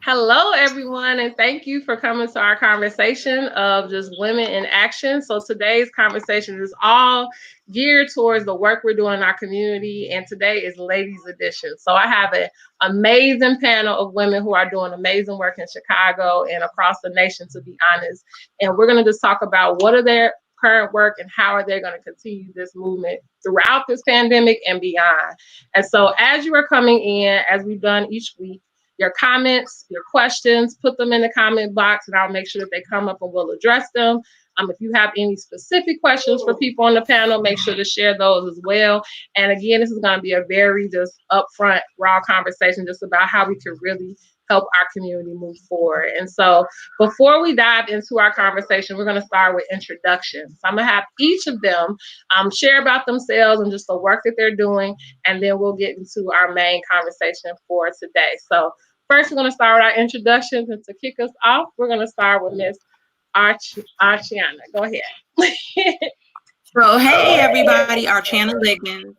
Hello, everyone, and thank you for coming to our conversation of just women in action. So today's conversation is all geared towards the work we're doing in our community, and today is Ladies Edition. So I have an amazing panel of women who are doing amazing work in Chicago and across the nation, to be honest. And we're going to just talk about what are their current work and how are they going to continue this movement throughout this pandemic and beyond. And so as you are coming in, as we've done each week, your comments, your questions, put them in the comment box and I'll make sure that they come up and we'll address them. If you have any specific questions for people on the panel, make sure to share those as well. And again, this is going to be a very just upfront, raw conversation just about how we can really help our community move forward. And so before we dive into our conversation, we're going to start with introductions. So I'm going to have each of them share about themselves and just the work that they're doing, and then we'll get into our main conversation for today. So first, we're going to start with our introductions, and to kick us off, we're going to start with Miss Archiana. Go ahead. So, hey everybody, Archana Liggins.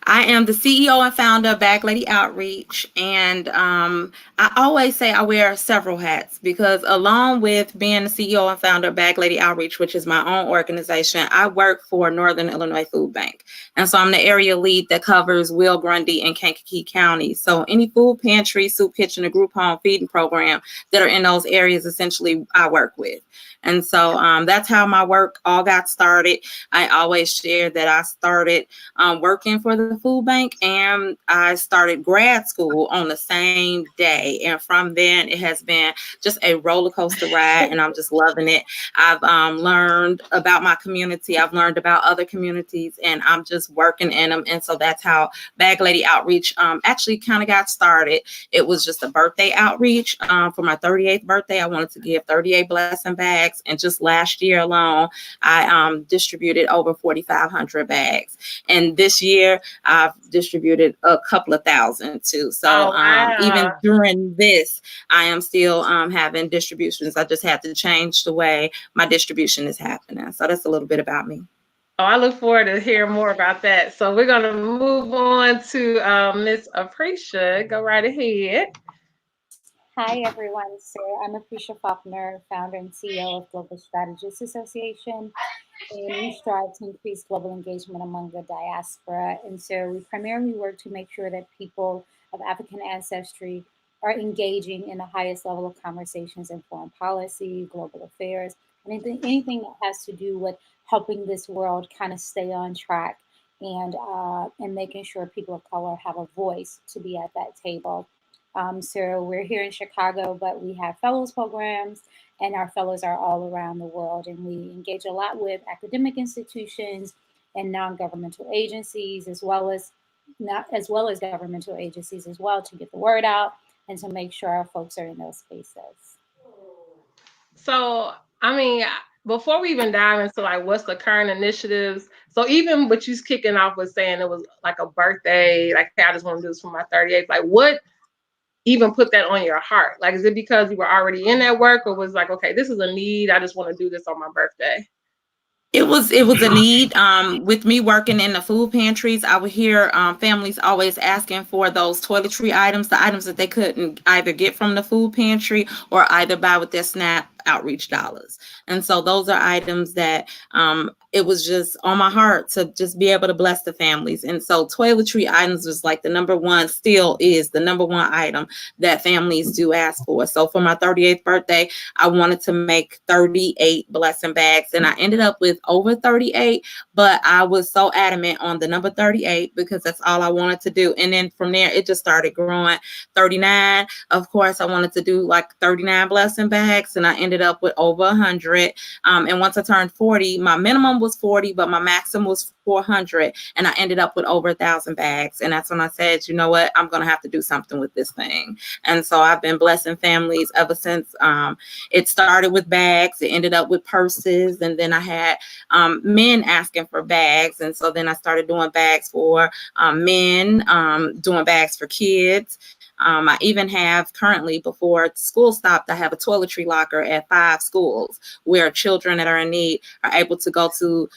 I am the CEO and founder of Bag Lady Outreach, and I always say I wear several hats because along with being the CEO and founder of Bag Lady Outreach, which is my own organization, I work for Northern Illinois Food Bank. And so I'm the area lead that covers Will, Grundy, and Kankakee counties. So any food pantry, soup kitchen, or group home feeding program that are in those areas, essentially I work with. And so that's how my work all got started. I always share that I started working for the food bank and I started grad school on the same day. And from then it has been just a roller coaster ride and I'm just loving it. I've learned about my community. I've learned about other communities and I'm just working in them. And so that's how Bag Lady Outreach actually kind of got started. It was just a birthday outreach for my 38th birthday. I wanted to give 38 blessing bags. And just last year alone, I distributed over 4,500 bags. And this year, I've distributed a couple of thousand too. So even during this, I am still having distributions. I just had to change the way my distribution is happening. So that's a little bit about me. Oh, I look forward to hearing more about that. So we're going to move on to Miss Aprecia. Go right ahead. Hi, everyone. So I'm Aprecia Faulkner, founder and CEO of Global Strategists Association, and we strive to increase global engagement among the diaspora. And so we primarily work to make sure that people of African ancestry are engaging in the highest level of conversations in foreign policy, global affairs, anything that has to do with helping this world kind of stay on track and making sure people of color have a voice to be at that table. So we're here in Chicago, but we have fellows programs, and our fellows are all around the world. And we engage a lot with academic institutions and non-governmental agencies, as well as governmental agencies as well, to get the word out and to make sure our folks are in those spaces. So, before we even dive into like what's the current initiatives, so even what you kicking off with saying it was like a birthday, like hey, I just want to do this for my 38th, like what even put that on your heart? Like, is it because you were already in that work, or was like, okay, this is a need, I just want to do this on my birthday? It was a need. With me working in the food pantries, I would hear families always asking for those toiletry items, the items that they couldn't either get from the food pantry or either buy with their SNAP outreach dollars. And so those are items that it was just on my heart to just be able to bless the families. And so toiletry items was like still is the number one item that families do ask for. So for my 38th birthday, I wanted to make 38 blessing bags, and I ended up with over 38, but I was so adamant on the number 38 because that's all I wanted to do. And then from there, it just started growing. 39, of course, I wanted to do like 39 blessing bags, and I ended up with over 100. And once I turned 40, my minimum was 40, but my maximum was 400, and I ended up with over 1,000 bags. And that's when I said, you know what, I'm going to have to do something with this thing. And so I've been blessing families ever since. It started with bags, it ended up with purses, and then I had men asking for bags. And so then I started doing bags for men, doing bags for kids. I even have currently, before school stopped, I have a toiletry locker at 5 schools where children that are in need are able to go to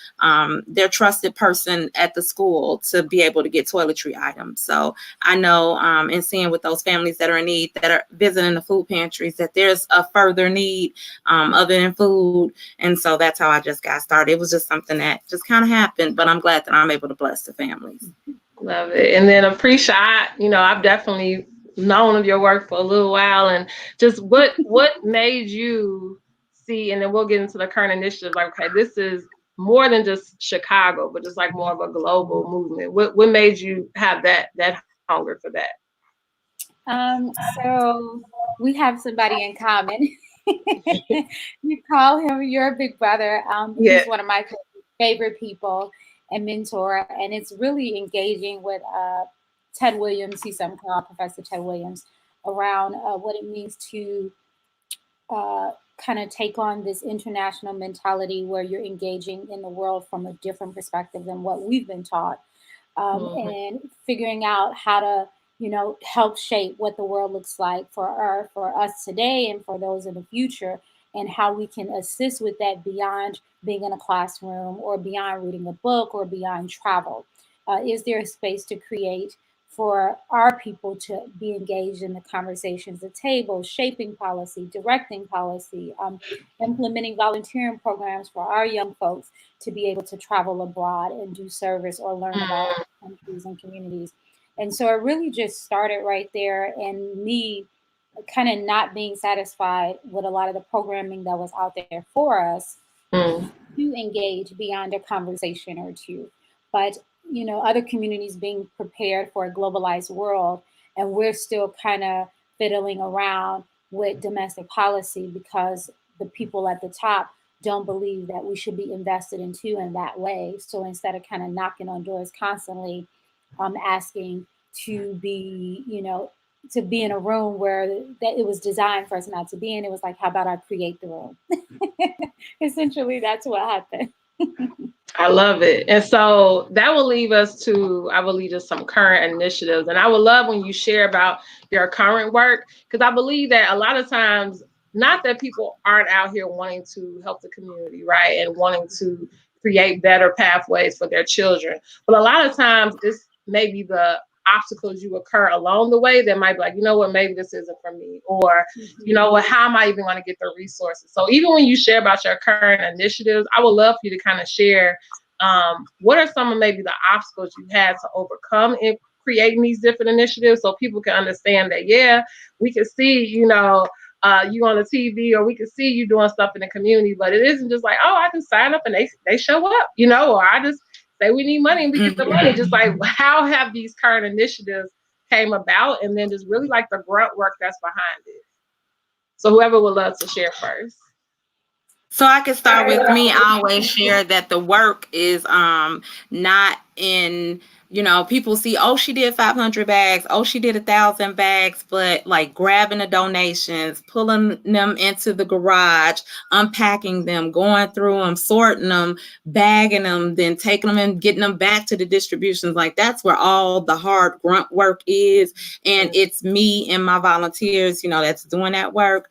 their trusted person at the school to be able to get toiletry items. So I know in seeing with those families that are in need, that are visiting the food pantries, that there's a further need other than food. And so that's how I just got started. It was just something that just kind of happened, but I'm glad that I'm able to bless the families. Love it. And then appreciate, I've definitely known of your work for a little while, and just what made you see, and then we'll get into the current initiative, like, okay, this is more than just Chicago, but just like more of a global movement. What made you have that hunger for that? So we have somebody in common. You call him your big brother. Yeah. He's one of my favorite people and mentor, and it's really engaging with Ted Williams. He's some called Professor Ted Williams, around what it means to kind of take on this international mentality where you're engaging in the world from a different perspective than what we've been taught, and figuring out how to help shape what the world looks like for us today and for those in the future, and how we can assist with that beyond being in a classroom or beyond reading a book or beyond travel. Is there a space to create for our people to be engaged in the conversations at table, shaping policy, directing policy, implementing volunteering programs for our young folks to be able to travel abroad and do service or learn about countries and communities. And so it really just started right there, and me kind of not being satisfied with a lot of the programming that was out there for us to engage beyond a conversation or two. But other communities being prepared for a globalized world, and we're still kind of fiddling around with domestic policy because the people at the top don't believe that we should be invested into in that way. So instead of kind of knocking on doors constantly, asking to be, to be in a room where that it was designed for us not to be in, it was like, how about I create the room? Essentially, that's what happened. I love it. And so that will leave us to, I believe, just some current initiatives. And I would love when you share about your current work, because I believe that a lot of times, not that people aren't out here wanting to help the community, right? And wanting to create better pathways for their children. But a lot of times it's maybe the obstacles you occur along the way that might be like, you know what, maybe this isn't for me. Or, you know what, how am I even going to get the resources? So even when you share about your current initiatives, I would love for you to kind of share what are some of maybe the obstacles you had to overcome in creating these different initiatives, so people can understand that, yeah, we can see, you on the TV, or we can see you doing stuff in the community, but it isn't just like, oh, I can sign up and they show up, or I just say we need money and we get the money. Just like, how have these current initiatives came about, and then just really like the grunt work that's behind it. So whoever would love to share first. So I can start with me. I always share that the work is not in, people see, oh, she did 500 bags, oh, she did 1,000 bags, but like grabbing the donations, pulling them into the garage, unpacking them, going through them, sorting them, bagging them, then taking them and getting them back to the distributions. Like, that's where all the hard grunt work is. And it's me and my volunteers, that's doing that work.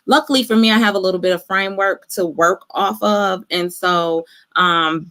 Luckily for me, I have a little bit of framework to work off of. And so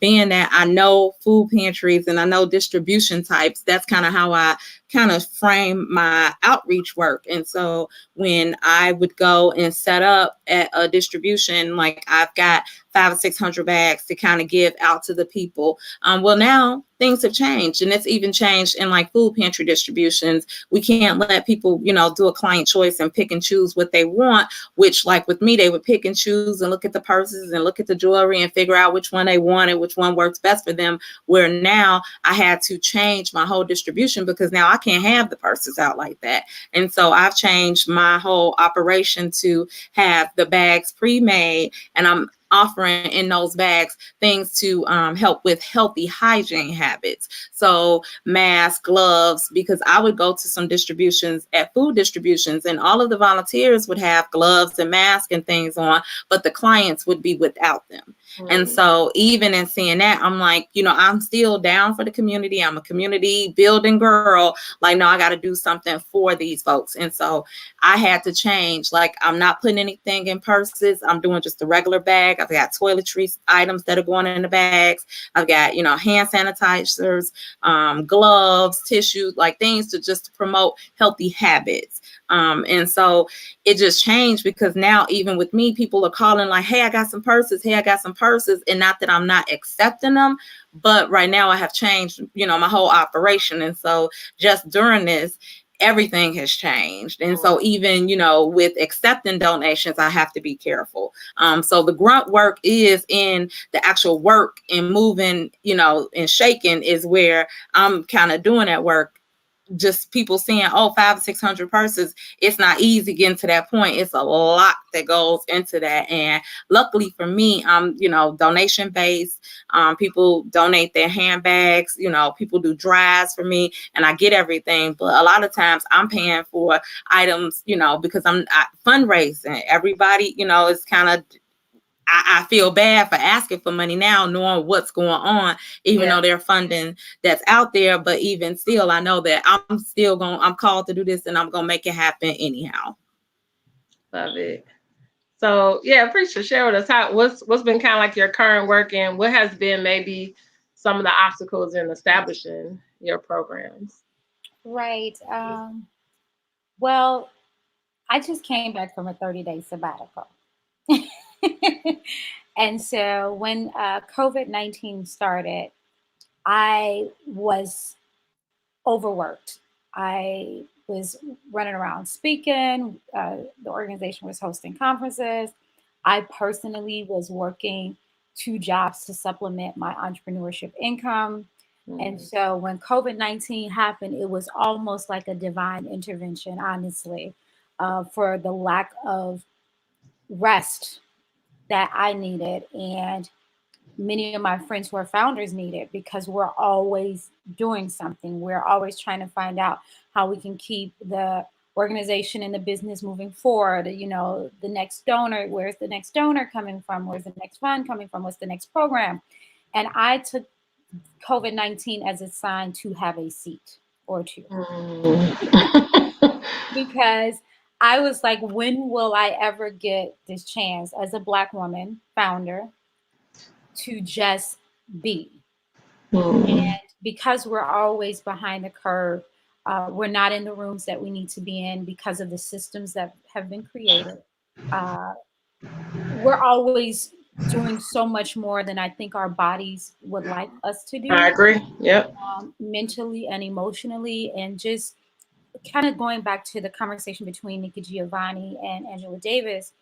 being that I know food pantries and I know distribution types, that's kind of how I kind of frame my outreach work. And so when I would go and set up at a distribution, like I've got 500 or 600 bags to kind of give out to the people. Well, now things have changed, and it's even changed in like food pantry distributions. We can't let people, do a client choice and pick and choose what they want, which like with me, they would pick and choose and look at the purses and look at the jewelry and figure out which one they wanted, which one works best for them. Where now I had to change my whole distribution because now I can't have the purses out like that. And so I've changed my whole operation to have the bags pre-made, and I'm offering in those bags things to help with healthy hygiene habits. So masks, gloves, because I would go to some distributions at food distributions and all of the volunteers would have gloves and masks and things on, but the clients would be without them. And so even in seeing that, I'm like, I'm still down for the community. I'm a community building girl. Like, no, I got to do something for these folks. And so I had to change. Like, I'm not putting anything in purses. I'm doing just a regular bag. I've got toiletries items that are going in the bags. I've got, hand sanitizers, gloves, tissues, like things to promote healthy habits. And so it just changed, because now even with me, people are calling like, hey, I got some purses. Hey, I got some purses. And not that I'm not accepting them, but right now I have changed, my whole operation. And so just during this, everything has changed. And so even, with accepting donations, I have to be careful. So the grunt work is in the actual work and moving, and shaking is where I'm kind of doing that work. Just people seeing, 500 or 600 purses, it's not easy getting to that point. It's a lot that goes into that. And luckily for me, I'm, donation based. People donate their handbags, people do drives for me and I get everything. But a lot of times I'm paying for items, because I'm fundraising. Everybody, is kind of, I feel bad for asking for money now, knowing what's going on, even though they're funding that's out there. But even still, I know that I'm called to do this and I'm going to make it happen anyhow. Love it. So appreciate share with us what's been kind of like your current work, and what has been maybe some of the obstacles in establishing your programs. Right. Well, I just came back from a 30-day sabbatical. And so when COVID-19 started, I was overworked. I was running around speaking. The organization was hosting conferences. I personally was working 2 jobs to supplement my entrepreneurship income. And so when COVID-19 happened, it was almost like a divine intervention, honestly, for the lack of rest that I needed and many of my friends who are founders needed, because we're always doing something. We're always trying to find out how we can keep the organization and the business moving forward. The next donor, where's the next donor coming from? Where's the next fund coming from? What's the next program? And I took COVID-19 as a sign to have a seat or two. Because I was like, when will I ever get this chance as a Black woman founder to just be? And because we're always behind the curve, we're not in the rooms that we need to be in because of the systems that have been created. We're always doing so much more than I think our bodies would like us to do. I agree. Yep. Mentally and emotionally, and just kind of going back to the conversation between Nikki Giovanni and Angela Davis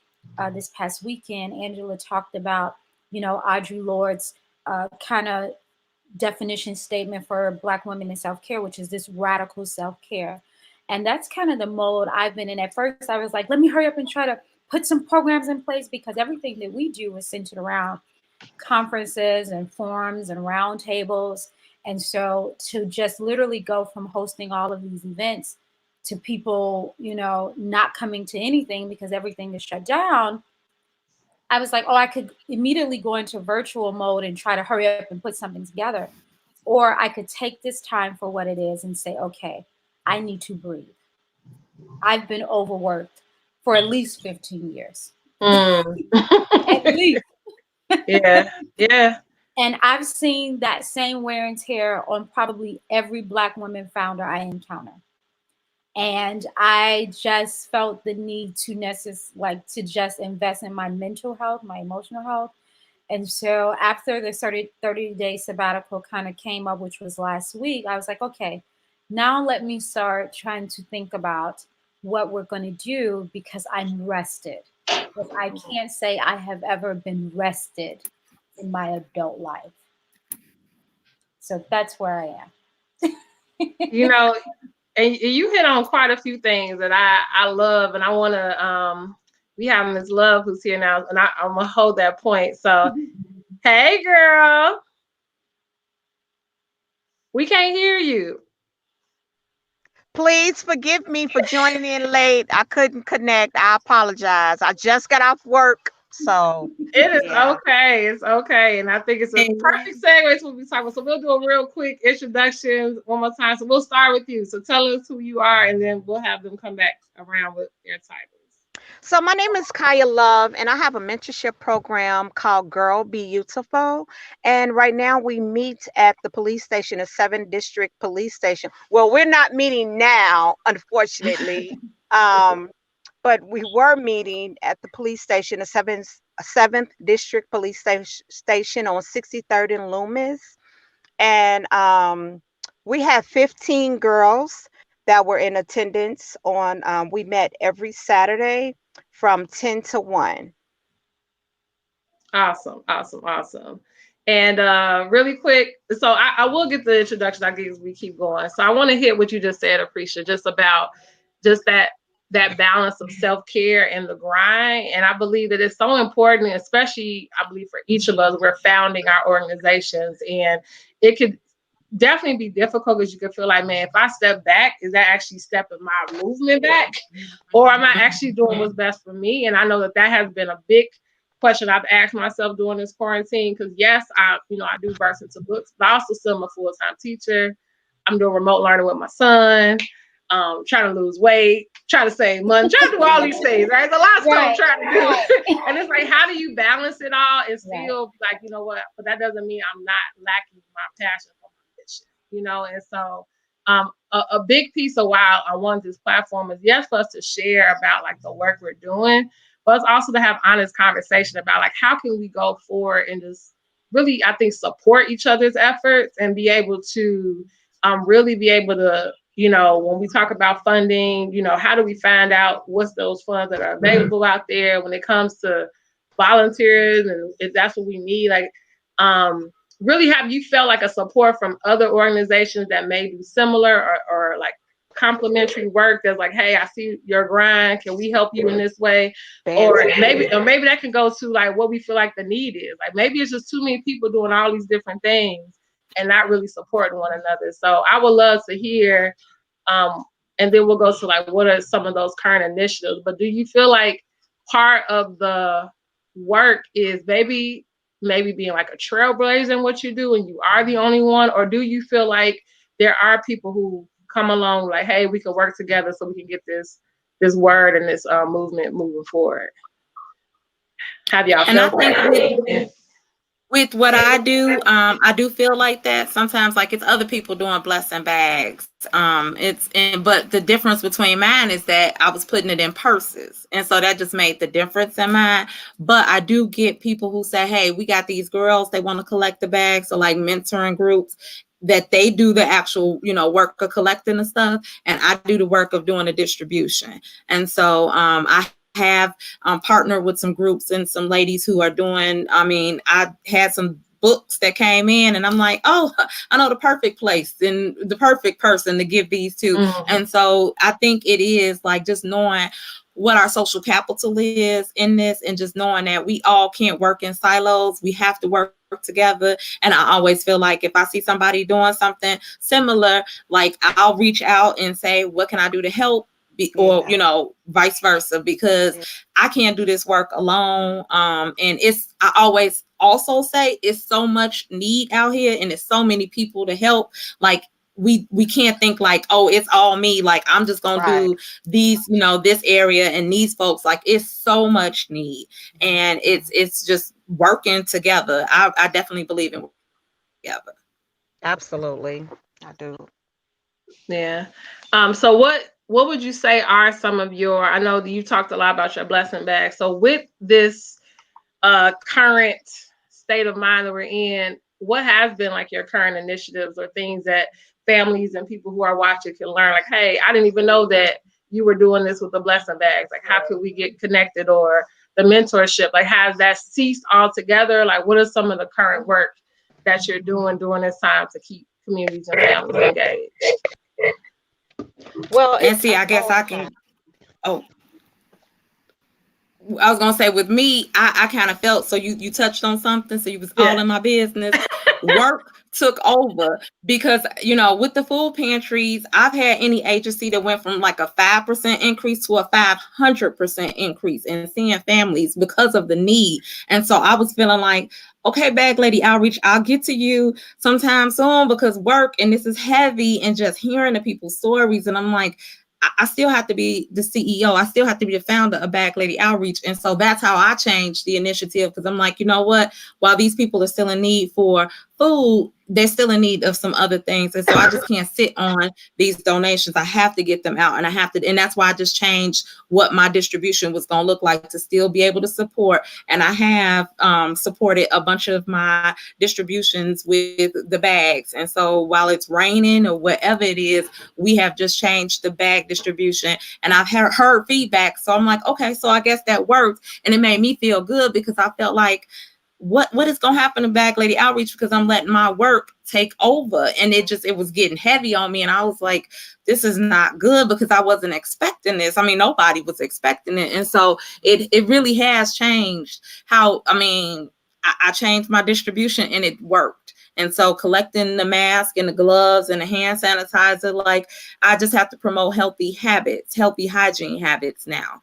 this past weekend. Angela talked about, Audre Lorde's kind of definition statement for Black women in self-care, which is this radical self-care. And that's kind of the mode I've been in. At first, I was like, let me hurry up and try to put some programs in place, because everything that we do is centered around conferences and forums and roundtables. And so to just literally go from hosting all of these events to people, not coming to anything because everything is shut down, I was like, I could immediately go into virtual mode and try to hurry up and put something together. Or I could take this time for what it is and say, okay, I need to breathe. I've been overworked for at least 15 years. At least. Yeah. And I've seen that same wear and tear on probably every Black woman founder I encounter. And I just felt the need to to just invest in my mental health, my emotional health. And so after the 30-day sabbatical kind of came up, which was last week, I was like, okay, now let me start trying to think about what we're going to do, because I'm rested. But I can't say I have ever been rested in my adult life. So that's where I am. And you hit on quite a few things that I love, and I want to we have Ms. Love who's here now, and I'm gonna hold that point. So, hey girl, we can't hear you. Please forgive me for joining in late. I couldn't connect. I apologize. I just got off work So It is yeah. okay. It's okay. And I think it's a And perfect segue to what we talk about. So we'll do a real quick introduction one more time. So we'll start with you. So tell us who you are, and then we'll have them come back around with their titles. So my name is Kaya Love, and I have a mentorship program called Girl Beautiful. And right now we meet at the police station, a 7th District Police Station. Well, we're not meeting now, unfortunately. Um, but we were meeting at the police station, a 7th District Police Station on 63rd and Loomis. And we had 15 girls that were in attendance on, we met every Saturday from 10 to 1. Awesome, awesome, awesome. And really quick, so I will get the introduction I give as we keep going. So I want to hit what you just said, Aprecia, just about just that balance of self-care and the grind. And I believe that it's so important, especially I believe for each of us, we're founding our organizations, and it could definitely be difficult because you can feel like, man, if I step back, is that actually stepping my movement back? Or am I actually doing what's best for me? And I know that has been a big question I've asked myself during this quarantine, because yes, I do burst into books, but I also still am a full-time teacher. I'm doing remote learning with my son, trying to lose weight, trying to save money, trying to do all these things, right? There's a lot of stuff I'm trying to do. And it's like, how do you balance it all and still like, you know what, but that doesn't mean I'm not lacking my passion for my mission, and so a big piece of why I want this platform is, yes, for us to share about like the work we're doing, but it's also to have honest conversation about like how can we go forward and just really, I think, support each other's efforts and be able to really be able to, when we talk about funding, how do we find out what's those funds that are available out there when it comes to volunteers, and if that's what we need, like really have you felt like a support from other organizations that may be similar or like complementary work that's like, hey, I see your grind, can we help you in this way? Or maybe that can go to like what we feel like the need is. Like maybe it's just too many people doing all these different things and not really supporting one another. So I would love to hear, and then we'll go to like what are some of those current initiatives. But do you feel like part of the work is maybe being like a trailblazer in what you do and you are the only one? Or do you feel like there are people who come along like, hey, we can work together so we can get this word and this movement moving forward? Have y'all and I felt think that? with what I do feel like that sometimes, like it's other people doing blessing bags. But the difference between mine is that I was putting it in purses, and so that just made the difference in mine. But I do get people who say, hey, we got these girls, they want to collect the bags, so like mentoring groups that they do the actual work of collecting the stuff, and I do the work of doing the distribution. And so I have partnered with some groups and some ladies who are doing, I had some books that came in and I'm like, oh, I know the perfect place and the perfect person to give these to. Mm-hmm. And so I think it is like just knowing what our social capital is in this, and just knowing that we all can't work in silos. We have to work together. And I always feel like if I see somebody doing something similar, like I'll reach out and say, what can I do to help? Or vice versa, because I can't do this work alone. And I always also say it's so much need out here and it's so many people to help. Like we can't think like, oh, it's all me, like I'm just gonna do these, this area and these folks. Like it's so much need, and it's just working together. I definitely believe in working together. Absolutely, I do. Yeah. So what would you say are some of your, I know that you talked a lot about your blessing bag. So with this current state of mind that we're in, what has been like your current initiatives or things that families and people who are watching can learn? Like, hey, I didn't even know that you were doing this with the blessing bags. Like, how could we get connected? Or the mentorship, like, has that ceased altogether? Like, what are some of the current work that you're doing during this time to keep communities and families engaged? Well, And see, I guess I can. Oh, I was gonna say with me, I kind of felt, so you touched on something, so you was all Yeah. in my business. Work took over because with the food pantries, I've had any agency that went from like a 5% increase to a 500% increase in seeing families because of the need. And so I was feeling like, okay, Bag Lady Outreach, I'll get to you sometime soon because work and this is heavy, and just hearing the people's stories. And I'm like, I still have to be the CEO. I still have to be the founder of Bag Lady Outreach. And so that's how I changed the initiative, because I'm like, you know what? While these people are still in need for food, they're still in need of some other things. And so I just can't sit on these donations. I have to get them out, and and that's why I just changed what my distribution was going to look like to still be able to support. And I have supported a bunch of my distributions with the bags. And so while it's raining or whatever it is, we have just changed the bag distribution, and I've heard feedback. So I'm like, okay, so I guess that worked. And it made me feel good because I felt like, what is going to happen to Bag Lady Outreach, because I'm letting my work take over. And it was getting heavy on me. And I was like, this is not good, because I wasn't expecting this. I mean, nobody was expecting it. And so it really has changed how, I changed my distribution, and it worked. And so collecting the mask and the gloves and the hand sanitizer, like, I just have to promote healthy habits, healthy hygiene habits now.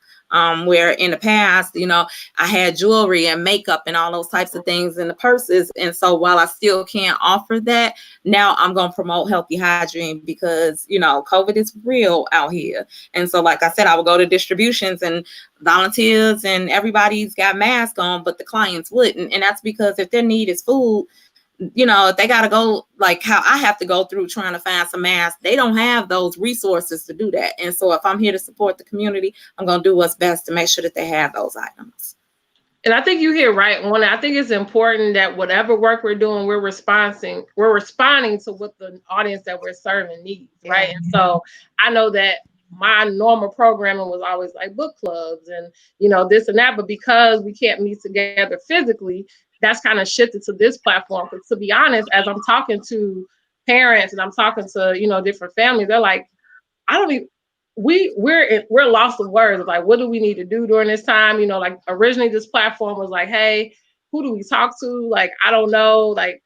Where in the past, I had jewelry and makeup and all those types of things in the purses. And so while I still can't offer that, now I'm going to promote healthy hygiene, because, COVID is real out here. And so, like I said, I would go to distributions, and volunteers and everybody's got masks on, but the clients wouldn't. And that's because if their need is food, if they got to go, like how I have to go through trying to find some masks, they don't have those resources to do that. And so if I'm here to support the community, I'm going to do what's best to make sure that they have those items. And I think you hit right on it. I think it's important that whatever work we're doing, we're responding to what the audience that we're serving needs, right? And so I know that my normal programming was always like book clubs and this and that, but because we can't meet together physically, that's kind of shifted to this platform. Because to be honest, as I'm talking to parents and I'm talking to different families, they're like, I don't even. We're lost of words. Like, what do we need to do during this time? Like originally this platform was like, hey, who do we talk to? Like, I don't know. Like,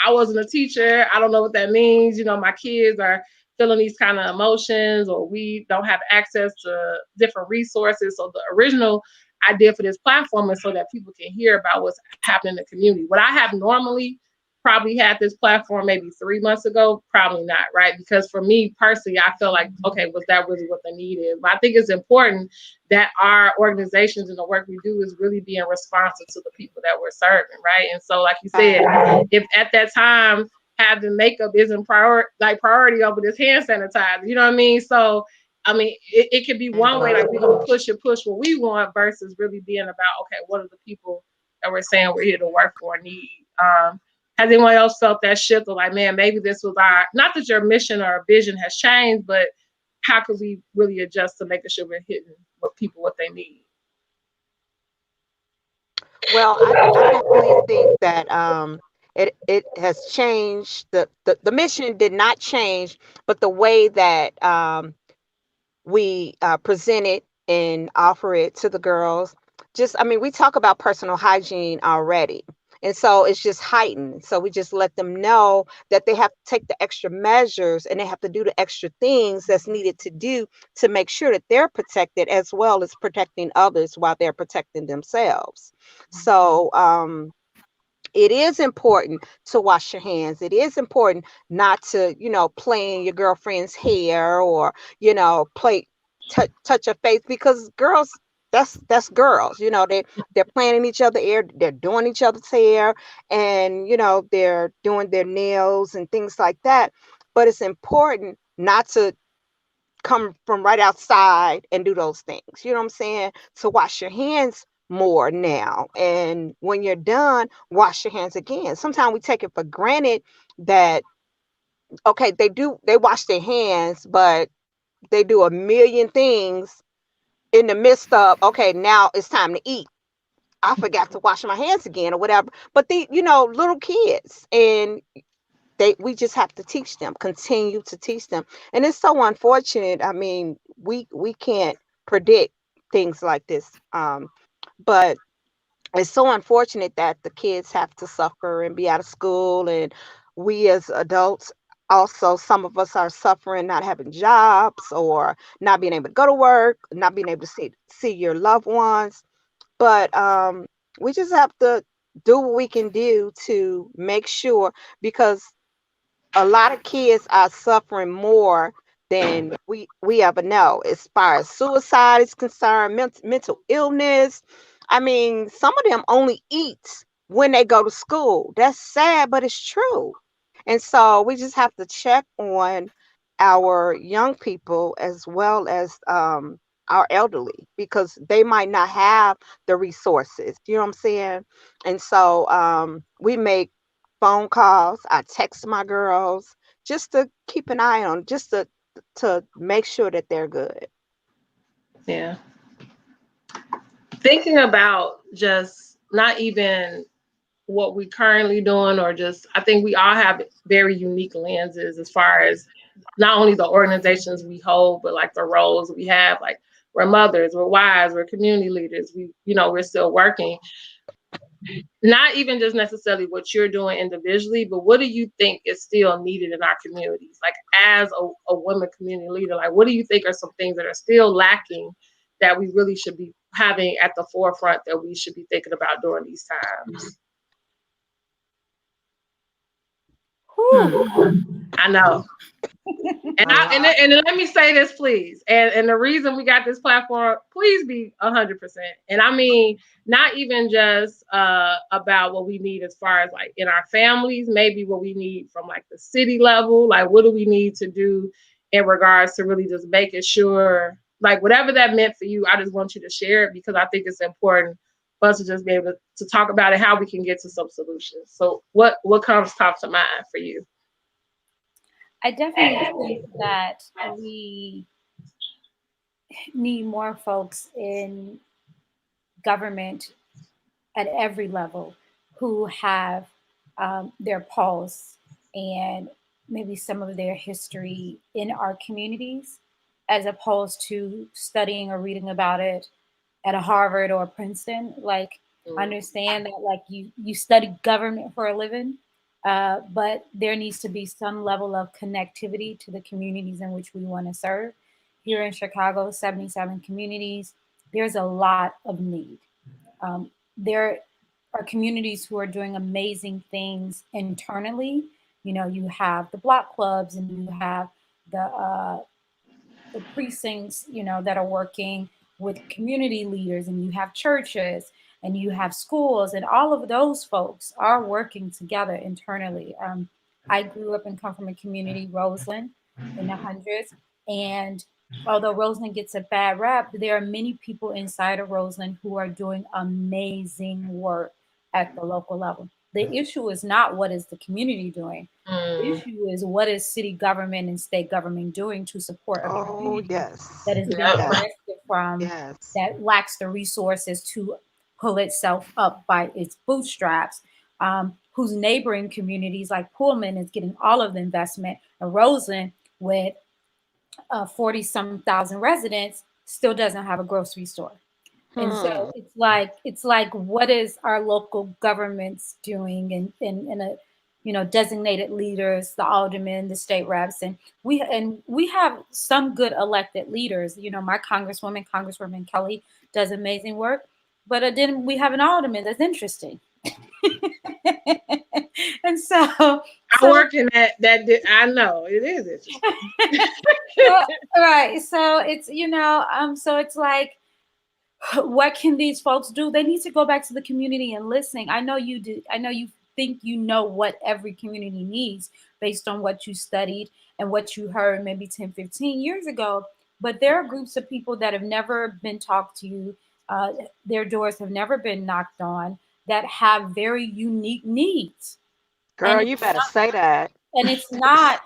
I wasn't a teacher. I don't know what that means. My kids are feeling these kind of emotions, or we don't have access to different resources. So the original idea for this platform is so that people can hear about what's happening in the community. What I have normally probably had this platform maybe 3 months ago, probably not, right? Because for me personally, I feel like, okay, was that really what the need is? But I think it's important that our organizations and the work we do is really being responsive to the people that we're serving, right? And so, like you said, if at that time having makeup isn't priority over this hand sanitizer, you know what I mean? So, it could be one way, like we're gonna push what we want, versus really being about, okay, what are the people that we're saying we're here to work for need? Has anyone else felt that shift of like, man, maybe this was not that your mission or vision has changed, but how could we really adjust to making sure we're hitting what they need? Well, I definitely think that it has changed. The mission did not change, but the way that we present it and offer it to the girls, we talk about personal hygiene already. And so it's just heightened. So we just let them know that they have to take the extra measures, and they have to do the extra things that's needed to do to make sure that they're protected, as well as protecting others while they're protecting themselves. So it is important to wash your hands. It is important not to, play in your girlfriend's hair, or, play touch your face, because girls, that's girls. They're playing in each other's hair, they're doing each other's hair, and they're doing their nails and things like that. But it's important not to come from right outside and do those things. You know what I'm saying? So wash your hands more now. And when you're done, wash your hands again. Sometimes we take it for granted that, okay, they wash their hands, but they do a million things in the midst of, okay, now it's time to eat. I forgot to wash my hands again, or whatever. But little kids, and we just have to teach them, continue to teach them. And it's so unfortunate. We can't predict things like this. But it's so unfortunate that the kids have to suffer and be out of school, and we as adults also, some of us are suffering, not having jobs or not being able to go to work, not being able to see your loved ones. But we just have to do what we can do to make sure, because a lot of kids are suffering more than we ever know, as far as suicide is concerned, mental illness. I mean, some of them only eat when they go to school. That's sad, but it's true. And so we just have to check on our young people as well as our elderly, because they might not have the resources. You know what I'm saying? And so we make phone calls. I text my girls just to keep an eye on, just to make sure that they're good. Yeah. Thinking about just not even what we currently doing, or just, I think we all have very unique lenses as far as not only the organizations we hold, but like the roles we have. Like, we're mothers, we're wives, we're community leaders, we're still working. Not even just necessarily what you're doing individually, but what do you think is still needed in our communities? Like, as a women community leader, like, what do you think are some things that are still lacking that we really should be having at the forefront, that we should be thinking about during these times? I know. And A lot. let me say this, please. And the reason we got this platform, please be 100%. And I mean, not even just about what we need as far as like in our families, maybe what we need from like the city level. Like, what do we need to do in regards to really just making sure, like, whatever that meant for you, I just want you to share it, because I think it's important for us to just be able to talk about it, how we can get to some solutions. So what comes top to mind for you? I definitely think that we need more folks in government at every level who have their pulse and maybe some of their history in our communities, as opposed to studying or reading about it at a Harvard or Princeton. Like, understand that, like, you study government for a living, but there needs to be some level of connectivity to the communities in which we want to serve. Here in Chicago, 77 communities, there's a lot of need. There are communities who are doing amazing things internally. You know, you have the block clubs, and you have the precincts, that are working with community leaders, and you have churches, and you have schools, and all of those folks are working together internally. I grew up and come from a community, Roseland, in the hundreds, and although Roseland gets a bad rap, there are many people inside of Roseland who are doing amazing work at the local level. The issue is not what is the community doing. The issue is what is city government and state government doing to support a Oh, community yes. that is being Yep. Yes. arrested from, Yes. that lacks the resources to pull itself up by its bootstraps, whose neighboring communities like Pullman is getting all of the investment, and Roseland, with 40 some thousand residents, still doesn't have a grocery store. And so Hmm. it's like what is our local governments doing, and a designated leaders, the aldermen, the state reps, and we have some good elected leaders. My Congresswoman Kelly, does amazing work, but then we have an alderman that's interesting. And so I so work in I know it is interesting. so right, so it's like, what can these folks do? They need to go back to the community and listen. I know you do. I know you think you know what every community needs based on what you studied and what you heard maybe 10, 15 years ago. But there are groups of people that have never been talked to, uh, their doors have never been knocked on, that have very unique needs. Girl, And you better say that. it's not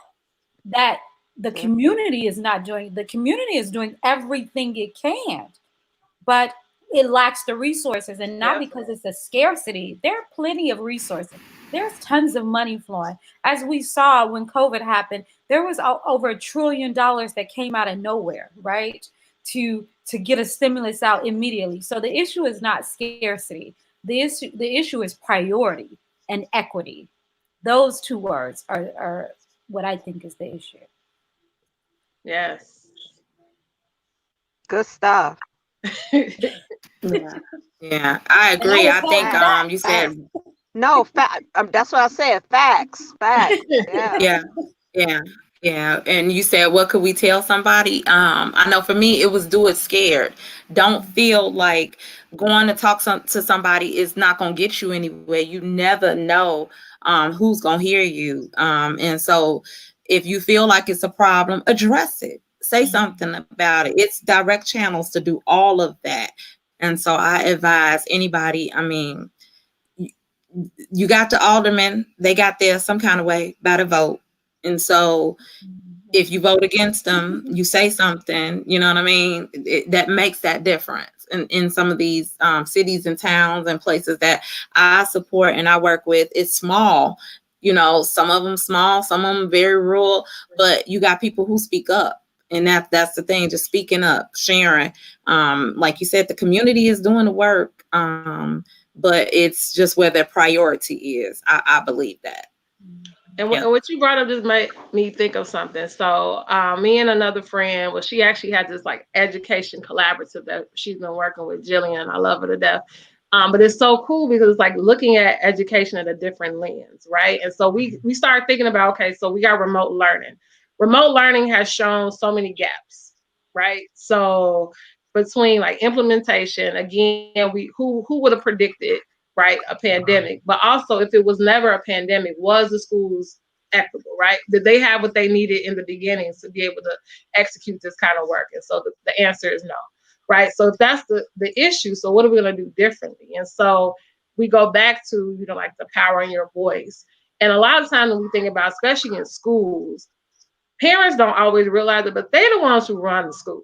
that Yeah. the community is doing everything it can, but it lacks the resources, and not Yep. because it's a scarcity. There are plenty of resources. There's tons of money flowing. As we saw when COVID happened, there was over $1 trillion that came out of nowhere, right? to get a stimulus out immediately. So the issue is not scarcity. The issue is priority and equity. Those two words are what I think is the issue. Yes. Good stuff. Yeah. Yeah, I And I agree. will I pass think it Facts. back. you Facts. said No, fact. That's what I said. Facts. Facts. Yeah. yeah, yeah, yeah. And you said, what could we tell somebody? I know for me, it was do it scared. Don't feel like going to to somebody is not going to get you anywhere. You never know who's going to hear you. And so if you feel like it's a problem, address it. Say something about it. It's direct channels to do all of that. And so I advise anybody, I mean, you got the aldermen, they got there some kind of way by the vote. And so if you vote against them, you say something, you know what I mean? That makes that difference in some of these cities and towns and places that I support and I work with. It's small, you know, some of them small, some of them very rural, but you got people who speak up. And that's the thing, just speaking up, sharing. Like you said, the community is doing the work, but it's just where their priority is. I believe that. And Yeah. what you brought up just made me think of something. So, me and another friend, well, she actually had this like education collaborative that she's been working with, Jillian. I love her to death. But it's so cool because it's like looking at education at a different lens, right? And so we started thinking about, okay, so we got remote learning. Remote learning has shown so many gaps, right? So between like implementation, again, we who would have predicted, right, a pandemic? But also, if it was never a pandemic, was the schools equitable, right? Did they have what they needed in the beginning to be able to execute this kind of work? And so the answer is no, right? So if that's the issue, so what are we going to do differently? And so we go back to, you know, like the power in your voice. And a lot of times when we think about, especially in schools, parents don't always realize it, but they're the ones who run the school,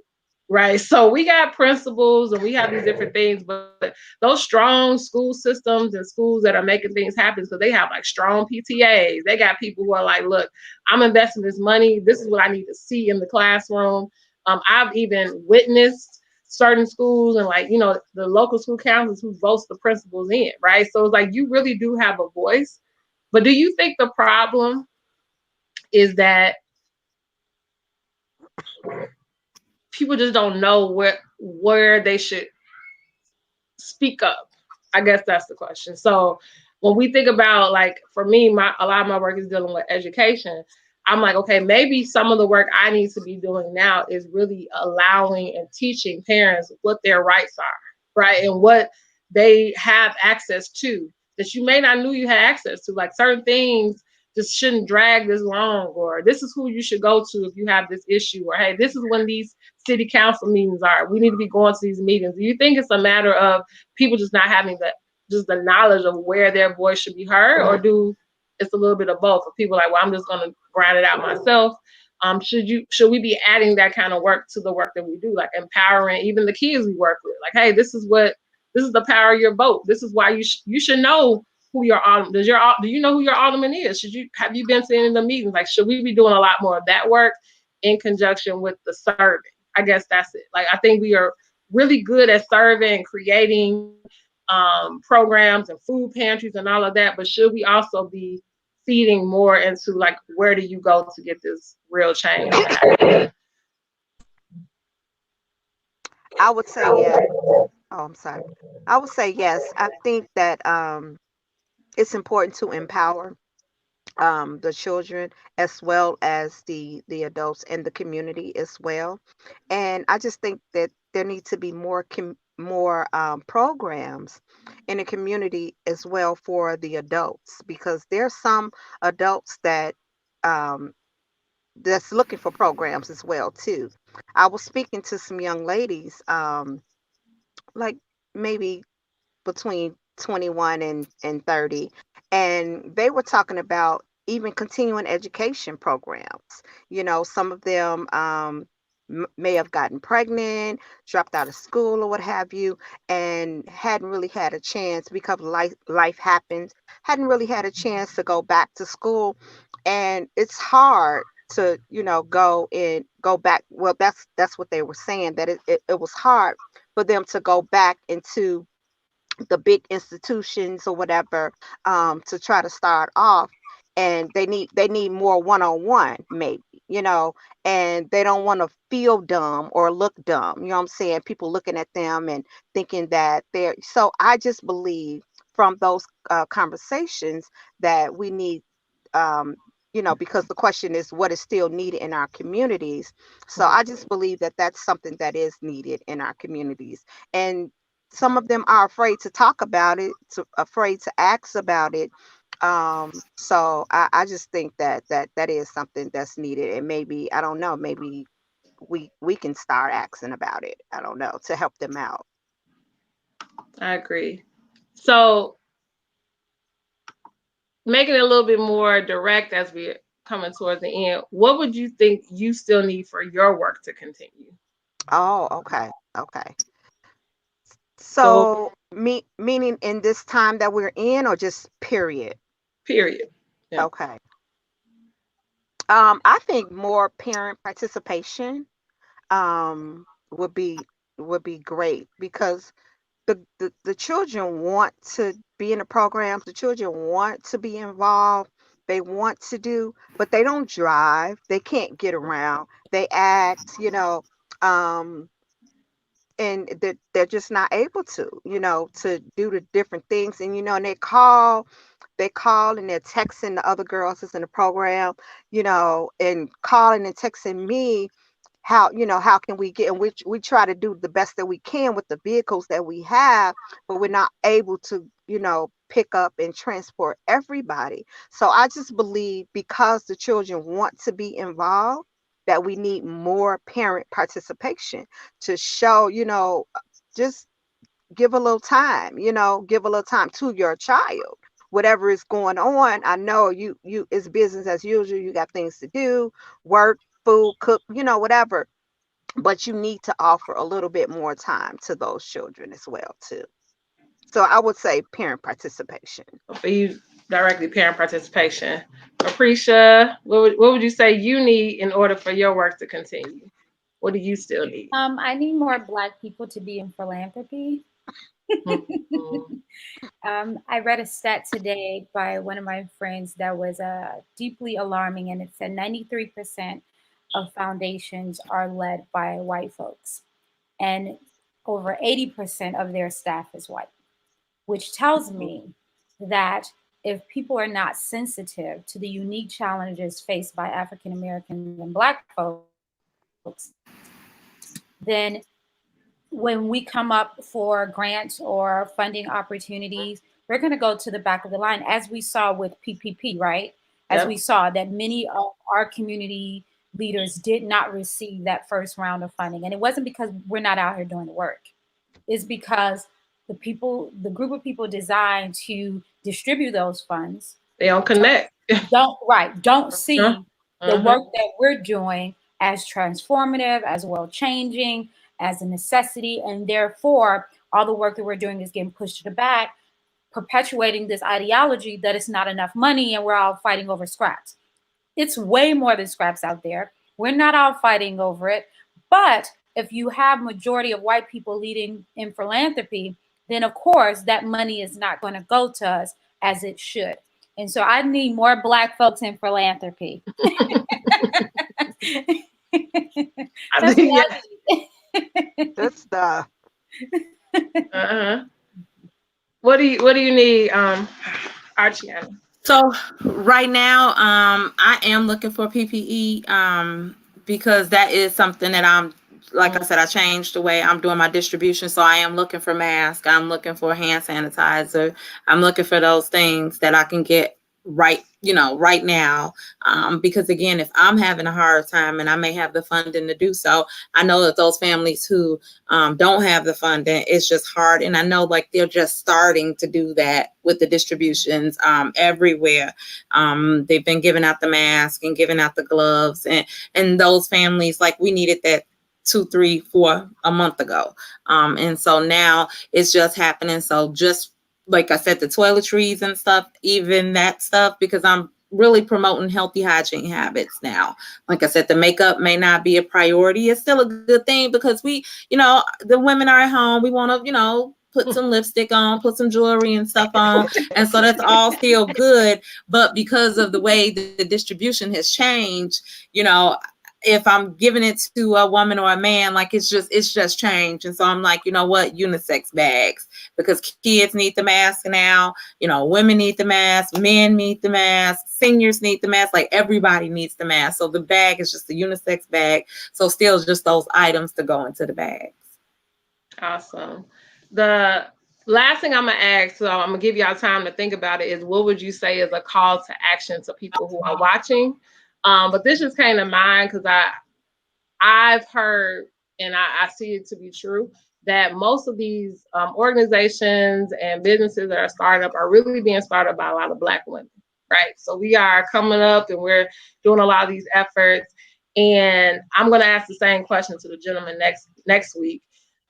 right? So we got principals and we have these different things, but those strong school systems and schools that are making things happen, so they have like strong PTAs. They got people who are like, look, I'm investing this money. This is what I need to see in the classroom. I've even witnessed certain schools and like, you know, the local school councils who votes the principals in, right? So it's like you really do have a voice. But do you think the problem is that people just don't know where they should speak up? I guess that's the question. So when we think about, like, for me, a lot of my work is dealing with education. I'm like, okay, maybe some of the work I need to be doing now is really allowing and teaching parents what their rights are, right? And what they have access to that you may not knew you had access to. Like certain things just shouldn't drag this long, or this is who you should go to if you have this issue, or hey, this is when these city council meetings are. We need to be going to these meetings. Do you think it's a matter of people just not having the knowledge of where their voice should be heard, or do it's a little bit of both? Of people like, well, I'm just gonna grind it out myself. Should we be adding that kind of work to the work that we do, like empowering even the kids we work with? Like, hey, this is the power of your vote. This is why you should know who your alderman do you know who your alderman is? Have you been to any of the meetings? Like, should we be doing a lot more of that work in conjunction with the serving? I guess that's it. Like, I think we are really good at serving and creating programs and food pantries and all of that, but should we also be feeding more into like, where do you go to get this real change to happen? I would say yes. Oh, I'm sorry. I would say yes. I think that it's important to empower the children as well as the adults and the community as well. And I just think that there needs to be more programs in the community as well for the adults, because there's some adults um, that's looking for programs as well too. I was speaking to some young ladies, like maybe between 21 and 30, and they were talking about even continuing education programs. You know, some of them may have gotten pregnant, dropped out of school or what have you, and hadn't really had a chance because life happens, hadn't really had a chance to go back to school. And it's hard to, go back. Well, that's what they were saying, that it was hard for them to go back into the big institutions or whatever, to try to start off, and they need more one-on-one, maybe, and they don't want to feel dumb or look dumb, you know what I'm saying, people looking at them and thinking that they're, so I just believe from those conversations that we need, um, because the question is what is still needed in our communities. So I just believe that that's something that is needed in our communities, and some of them are afraid to talk about it, afraid to ask about it. So I just think that is something that's needed, and maybe, I don't know, maybe we can start asking about it. I don't know, to help them out. I agree. So making it a little bit more direct as we're coming towards the end, what would you think you still need for your work to continue? Oh, okay, okay. So, So meaning in this time that we're in, or just period? period. Yeah. Okay. I think more parent participation would be great, because the children want to be in the programs, the children want to be involved, they want to do, but they don't drive, they can't get around, they ask, um and they're just not able to do the different things, and and they call and they're texting the other girls that's in the program, and calling and texting me, how can we get, and we try to do the best that we can with the vehicles that we have, but we're not able to pick up and transport everybody. So I just believe, because the children want to be involved, that we need more parent participation to show, just give a little time, give a little time to your child, whatever is going on. I know you it's business as usual, you got things to do, work, food, cook, whatever, but you need to offer a little bit more time to those children as well too. So I would say parent participation. For you, directly parent participation. Capricia, what would you say you need in order for your work to continue? What do you still need? I need more Black people to be in philanthropy. Mhm. I read a stat today by one of my friends that was deeply alarming, and it said 93% of foundations are led by white folks, and over 80% of their staff is white, which tells me that if people are not sensitive to the unique challenges faced by African Americans and Black folks, then when we come up for grants or funding opportunities, we're going to go to the back of the line, as we saw with PPP, right? As we Yep. saw that many of our community leaders did not receive that first round of funding. And it wasn't because we're not out here doing the work, it's because the group of people designed to distribute those funds They don't connect. don't Uh-huh. see the Uh-huh. work that we're doing as transformative, as world changing, as a necessity, and therefore all the work that we're doing is getting pushed to the back, perpetuating this ideology that it's not enough money and we're all fighting over scraps. It's way more than scraps out there. We're not all fighting over it. But if you have majority of white people leading in philanthropy, then of course that money is not going to go to us as it should. And so I need more Black folks in philanthropy. I That's think, what yeah. I need. That's the Uh-huh. What do you need, Archiana? So right now, I am looking for PPE, because that is something that I'm, like I said, I changed the way I'm doing my distribution. So I am looking for masks. I'm looking for hand sanitizer. I'm looking for those things that I can get right now. Because again, if I'm having a hard time and I may have the funding to do so, I know that those families who don't have the funding, it's just hard. And I know like they're just starting to do that with the distributions everywhere. They've been giving out the mask and giving out the gloves, and those families, like we needed that 2, 3, 4 a month ago. And so now it's just happening. So just like I said, the toiletries and stuff, even that stuff, because I'm really promoting healthy hygiene habits now. Like I said, the makeup may not be a priority. It's still a good thing because the women are at home. We want to, put some lipstick on, put some jewelry and stuff on. And so that's all still good. But because of the way the distribution has changed, if I'm giving it to a woman or a man, like it's just changed. And so I'm like, you know what, unisex bags, because kids need the mask now, women need the mask, men need the mask, seniors need the mask, like everybody needs the mask. So the bag is just a unisex bag. So still just those items to go into the bags. Awesome. The last thing I'm gonna ask, so I'm gonna give y'all time to think about it, is what would you say is a call to action to people who are watching? But this just came to mind because I've heard, and I see it to be true, that most of these organizations and businesses that are started up are really being started by a lot of Black women, right? So we are coming up and we're doing a lot of these efforts. And I'm going to ask the same question to the gentleman next week.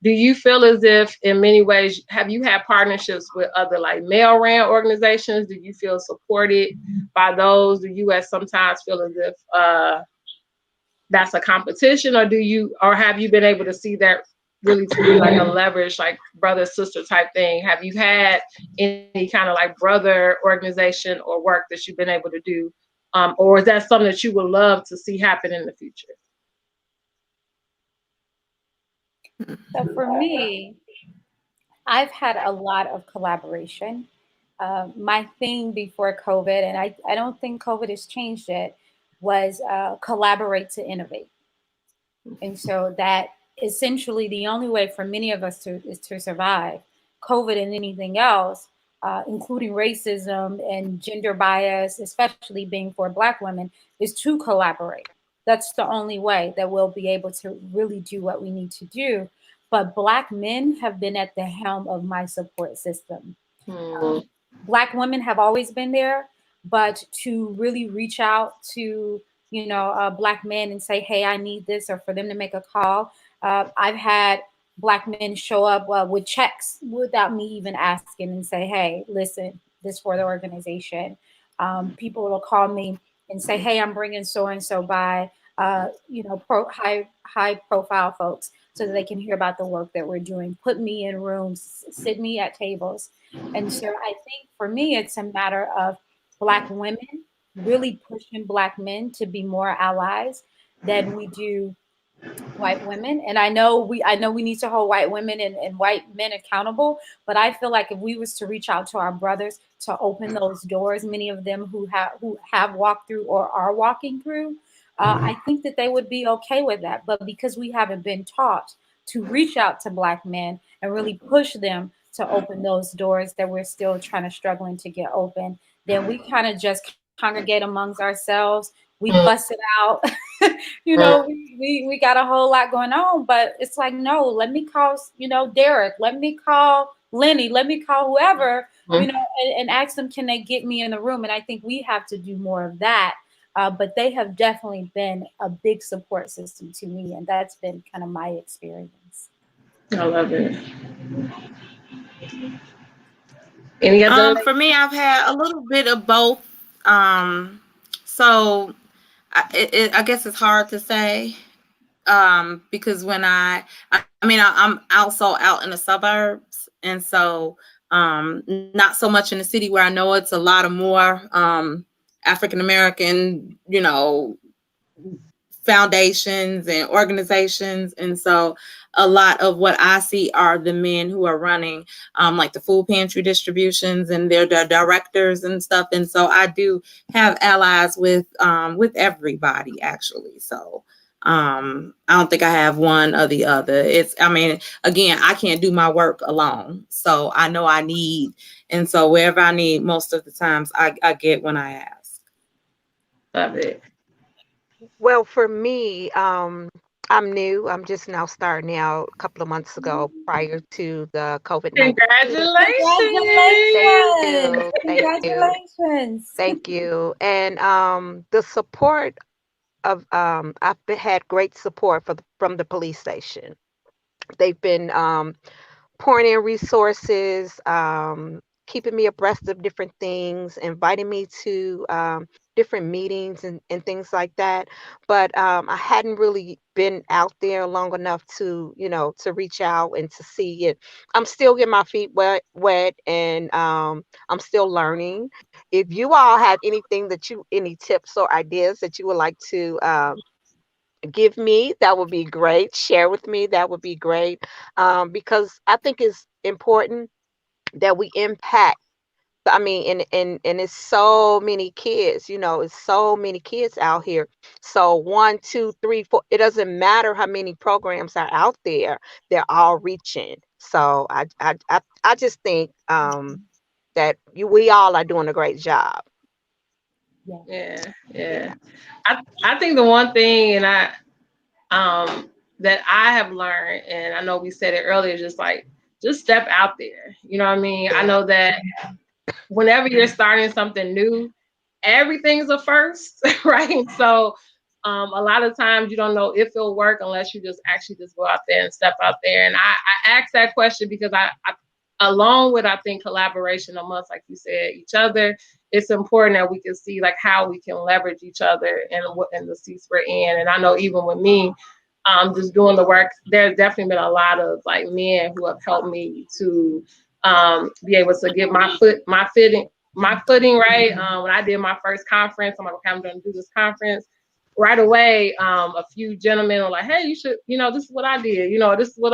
Do you feel as if, in many ways, have you had partnerships with other like male-ran organizations? Do you feel supported by those? Do you sometimes feel as if that's a competition, or have you been able to see that really to be like a leverage, like brother sister type thing? Have you had any kind of like brother organization or work that you've been able to do, or is that something that you would love to see happen in the future? So for me, I've had a lot of collaboration. My thing before COVID, and I don't think COVID has changed it, was collaborate to innovate. And so that essentially the only way for many of us is to survive COVID and anything else, including racism and gender bias, especially being for Black women, is to collaborate. That's the only way that we'll be able to really do what we need to do. But Black men have been at the helm of my support system. Black women have always been there, but to really reach out to Black men and say, hey, I need this, or for them to make a call. I've had Black men show up with checks without me even asking and say, hey, listen, this for the organization. People will call me and say, hey, I'm bringing so and so by, high profile folks, so that they can hear about the work that we're doing, put me in rooms, sit me at tables. And so I think for me, it's a matter of Black women really pushing Black men to be more allies than we do white women. And I know we need to hold white women and white men accountable, but I feel like if we was to reach out to our brothers to open those doors, many of them who have walked through or are walking through, I think that they would be okay with that. But because we haven't been taught to reach out to Black men and really push them to open those doors that we're still struggling to get open, then we kind of just congregate amongst ourselves. We bust it out. We got a whole lot going on, but it's like, no, let me call, Derek, let me call Lenny, let me call whoever, and ask them, can they get me in the room? And I think we have to do more of that. But they have definitely been a big support system to me, and that's been kind of my experience. I love it. Any other? For me, I've had a little bit of both. So I guess it's hard to say, because when I'm also out in the suburbs, and so not so much in the city where I know it's a lot of more African American, foundations and organizations. And so a lot of what I see are the men who are running like the food pantry distributions, and they're the directors and stuff. And so I do have allies with everybody, actually. So I don't think I have one or the other. Again, I can't do my work alone. So I know I need, and so wherever I need, most of the times I get when I ask. Love it. Well, for me, I'm new. I'm just now starting out a couple of months ago prior to the COVID-19. Congratulations. Congratulations. Thank you. And the support of had great support from the police station. They've been pouring in resources, keeping me abreast of different things, inviting me to different meetings and things like that. But I hadn't really been out there long enough to, to reach out and to see it. I'm still getting my feet wet, and I'm still learning. If you all have any tips or ideas that you would like to give me, that would be great. Share with me, that would be great. Because I think it's important that we impact. I mean, and it's so many kids, it's so many kids out here. So one, two, three, four, it doesn't matter how many programs are out there, they're all reaching. So I just think that we all are doing a great job. Yeah. Yeah, yeah. I think the one thing, and that I have learned, and I know we said it earlier, just step out there. You know what I mean? I know that whenever you're starting something new, everything's a first, right? So a lot of times you don't know if it'll work unless you just actually just go out there and step out there. And I asked that question because I along with, I think, collaboration amongst, like you said, each other, it's important that we can see like how we can leverage each other and what in the seats we're in. And I know even with me, just doing the work, there's definitely been a lot of like men who have helped me to be able to get my footing right. When I did my first conference, I'm like, okay, I'm going to do this conference. Right away, a few gentlemen were like, hey, you should, this is what I did. This is what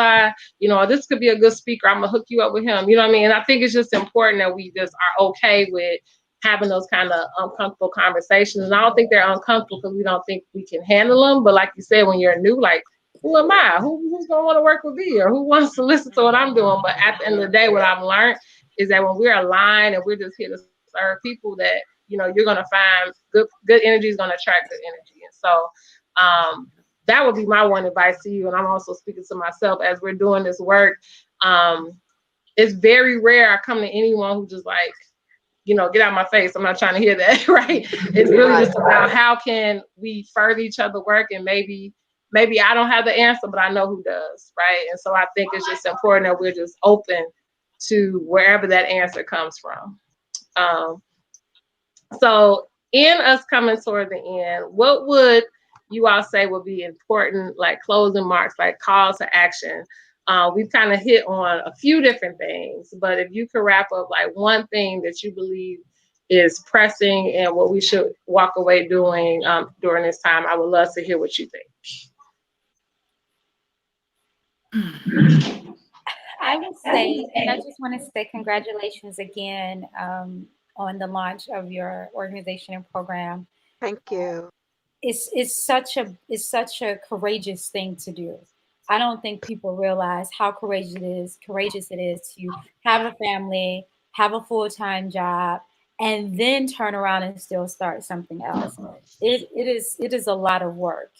this could be a good speaker. I'm going to hook you up with him. You know what I mean? And I think it's just important that we just are okay with having those kind of uncomfortable conversations. And I don't think they're uncomfortable because we don't think we can handle them. But like you said, when you're new, like, who am I? Who's going to want to work with me, or who wants to listen to what I'm doing? But at the end of the day, what I've learned is that when we're aligned and we're just here to serve people, that, you're going to find good energy is going to attract good energy. And so that would be my one advice to you. And I'm also speaking to myself as we're doing this work. It's very rare I come to anyone who just like, get out of my face. I'm not trying to hear that, right? It's really just about how can we further each other work, and maybe I don't have the answer, but I know who does, right? And so I think it's just important that we're just open to wherever that answer comes from. So in us coming toward the end, what would you all say would be important, like closing marks, like calls to action? We've kind of hit on a few different things, but if you could wrap up like one thing that you believe is pressing and what we should walk away doing during this time, I would love to hear what you think. I would say, and I just want to say congratulations again on the launch of your organization and program. Thank you. It's such a courageous thing to do. I don't think people realize how courageous it is to have a family, have a full-time job, and then turn around and still start something else. It is a lot of work,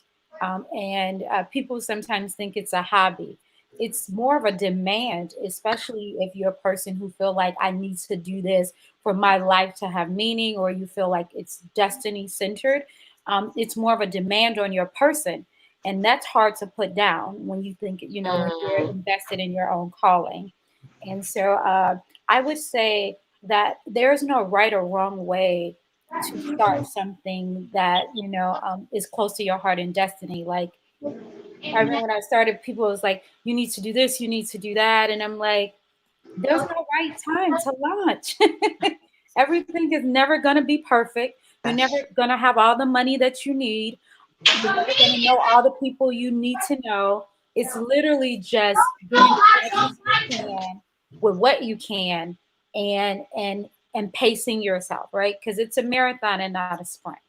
and people sometimes think it's a hobby. It's more of a demand, especially if you're a person who feel like I need to do this for my life to have meaning, or you feel like it's destiny centered. It's more of a demand on your person, and that's hard to put down when you think, when you're invested in your own calling. And so I would say that there's no right or wrong way to start something that is close to your heart and destiny. Like, I remember when I started, people was like, you need to do this, you need to do that. And I'm like, there's no right time to launch. Everything is never going to be perfect. You're never going to have all the money that you need. You're never going to know all the people you need to know. It's literally just doing as much as you can with what you can, and pacing yourself, right? Because it's a marathon and not a sprint.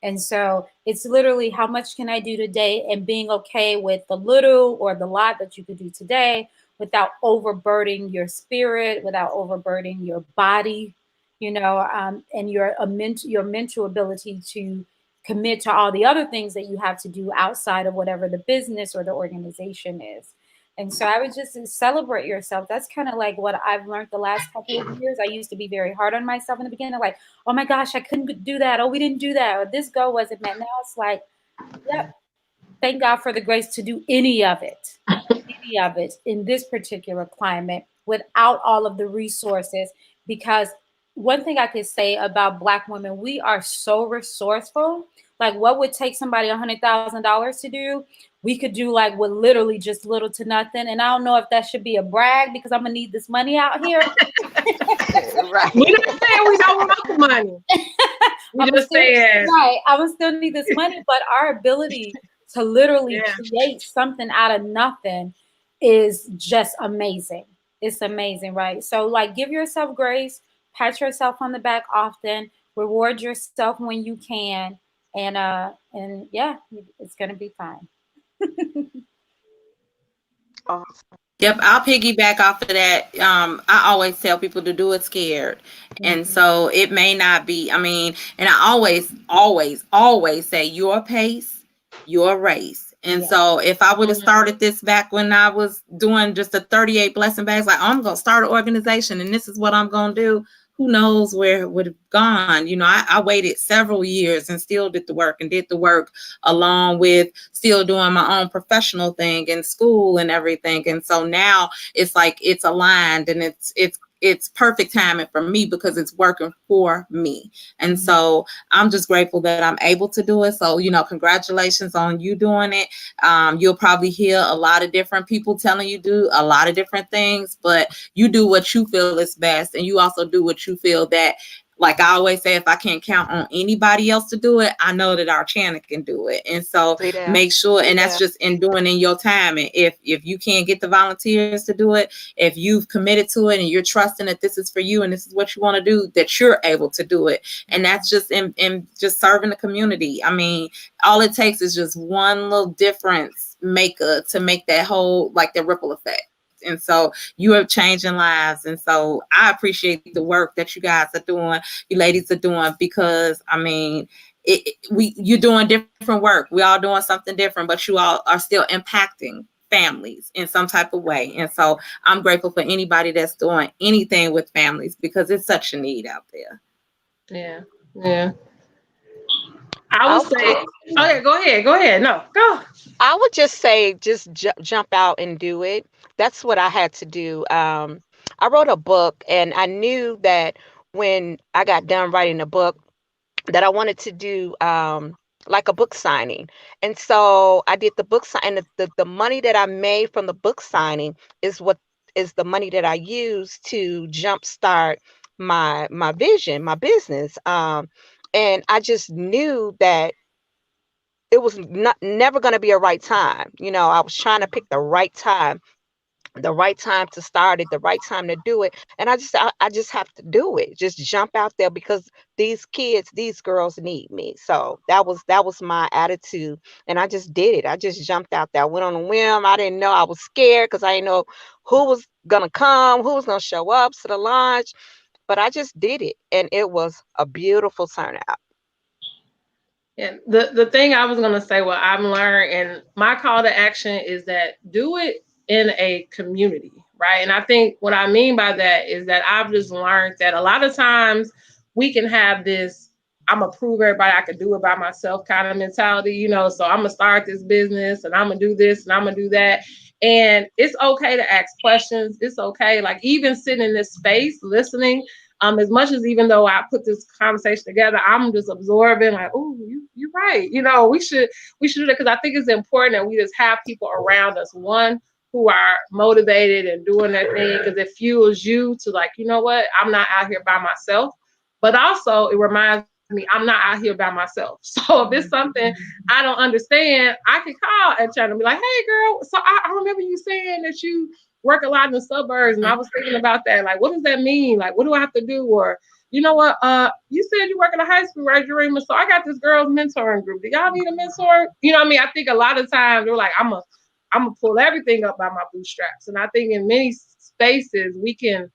And so it's literally, how much can I do today, and being okay with the little or the lot that you could do today without overburdening your spirit, without overburdening your body, and your mental ability to commit to all the other things that you have to do outside of whatever the business or the organization is. And so I would just celebrate yourself. That's kind of like what I've learned the last couple of years. I used to be very hard on myself in the beginning, like, oh my gosh, I couldn't do that. Oh, we didn't do that. Or this goal wasn't met. Now it's like, yep, thank God for the grace to do any of it in this particular climate without all of the resources, because one thing I could say about Black women, we are so resourceful. Like, what would take somebody $100,000 to do, we could do like with literally just little to nothing. And I don't know if that should be a brag because I'm gonna need this money out here. We Right. not saying we don't want the money. We I'm just still saying, right. I would still need this money, but our ability to literally yeah, create something out of nothing is just amazing. It's amazing, right? So, like, give yourself grace, pat yourself on the back often, reward yourself when you can, and yeah, it's gonna be fine. Awesome. Yep, I'll piggyback off of that. I always tell people to do it scared. And Mhm. so it may not be, I mean, and I always say your pace, your race. And Yeah. so if I would have mhm, started this back when I was doing just the 38 blessing bags, like I'm going to start an organization and this is what I'm going to do, who knows where it would have gone. You know, I waited several years and still did the work and did the work along with still doing my own professional thing in school and everything. And so now it's like it's aligned and it's perfect timing for me because it's working for me. And so I'm just grateful that I'm able to do it. So, you know, congratulations on you doing it. You'll probably hear a lot of different people telling you do a lot of different things, but you do what you feel is best. And you also do what you feel that, like I always say, if I can't count on anybody else to do it, I know that our channel can do it. And so See that? make sure, See and that's that? just in doing in your time. And if you can't get the volunteers to do it, if you've committed to it and you're trusting that this is for you and this is what you want to do, that you're able to do it. And that's just in just serving the community. I mean, all it takes is just one little difference maker to make that whole, like, the ripple effect. And so you are changing lives. And so I appreciate the work that you guys are doing, you ladies are doing, because I mean, you're doing different work. We all doing something different, but you all are still impacting families in some type of way. And so I'm grateful for anybody that's doing anything with families because it's such a need out there. yeah, yeah. I I would would just, say, oh yeah, go ahead. No, go. I would just say, just jump out and do it. That's what I had to do. I wrote a book, and I knew that when I got done writing the book, that I wanted to do like a book signing. And so I did the book sign, and the money that I made from the book signing is the money that I used to jumpstart my vision, my business. And I just knew that it was never going to be a right time. You know, I was trying to pick the right time to start it, the right time to do it. And I just have to do it. Just jump out there because these kids, these girls need me. So that was my attitude. And I just did it. I just jumped out there. I went on a whim. I didn't know. I was scared because I didn't know who was gonna come, who was gonna show up to the launch. But I just did it. And it was a beautiful turnout. Yeah, the thing I was gonna say, what I've learned, and my call to action is that do it in a community, right? And I think what I mean by that is that I've just learned that a lot of times we can have this I'm gonna prove everybody I can do it by myself kind of mentality, you know. So I'm gonna start this business and I'm gonna do this and I'm gonna do that. And it's okay to ask questions. It's okay, like even sitting in this space, listening. As much as even though I put this conversation together, I'm just absorbing, like, oh, you're right. You know, we should do that because I think it's important that we just have people around us. One who are motivated and doing their thing because it fuels you to like, you know what, I'm not out here by myself. But also it reminds me I'm not out here by myself. So if it's something I don't understand, I can call and try to be like, hey girl, so I remember you saying that you work a lot in the suburbs and I was thinking about that. Like, what does that mean? Like, what do I have to do? Or you know what? You said you work at a high school, right, Jarema? So I got this girls mentoring group. Do y'all need a mentor? You know what I mean? I think a lot of times they're like, I'm gonna pull everything up by my bootstraps. And I think in many spaces we can